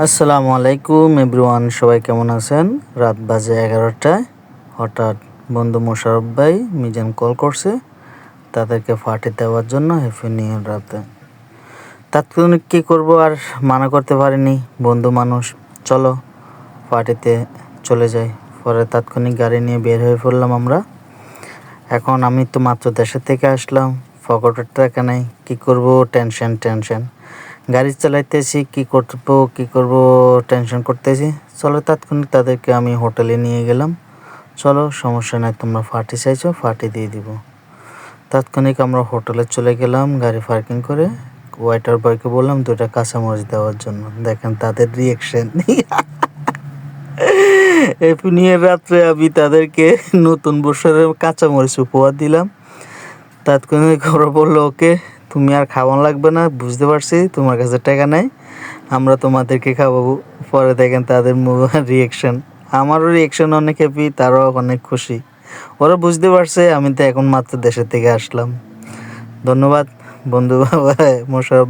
আসসালামু আলাইকুম এভরিওয়ান, সবাই কেমন আছেন? রাত বাজে 11টায়। হঠাৎ বন্ধু মোশারফ ভাই মিজান কল করছে তাদেরকে পার্টি দেওয়ার জন্য হ্যাপি নিউ ইয়ার রাতে। তাৎক্ষণিক কী করব, আর মানা করতে পারিনি। বন্ধু মানুষ, চলো পার্টিতে চলে যাই। পরে তাৎক্ষণিক গাড়ি নিয়ে বের হয়ে পড়লাম আমরা। এখন আমি তো মাত্র দেশের থেকে আসলাম, পকেটের টাকা নেই, কী করব, টেনশন। গাড়ি চালাইতেছি, কী করব টেনশন করতেছি। চলো তাৎক্ষণিক তাদেরকে আমি হোটেলে নিয়ে গেলাম। চলো সমস্যা নাই, তোমরা পার্টি চাইছো, পার্টি দিয়ে দিব। তাৎক্ষণিক আমরা হোটেলে চলে গেলাম, গাড়ি পার্কিং করে ওয়েটার বয়কে বললাম 2টা কাঁচামরিচ দেওয়ার জন্য। দেখেন তাদের রিয়েকশন। হ্যাপি নিউ ইয়ার রাত্রে আমি তাদেরকে নতুন বছরের কাঁচামরিচ উপহার দিলাম। তাৎক্ষণিক ওরা বললো, ওকে তুমি আর খাওয়ান লাগবে না, বুঝতে পারছি তোমার কাছে টাকা নাই, আমরা তোমাদেরকে খাওয়াবো। পরে দেখেন তাদের রিয়েকশন, আমারও রিয়েকশন অনেক হ্যাপি, তারাও অনেক খুশি। ওরা বুঝতে পারছে আমি তো এখন মাত্র দেশের থেকে আসলাম। ধন্যবাদ বন্ধু মোশারফ।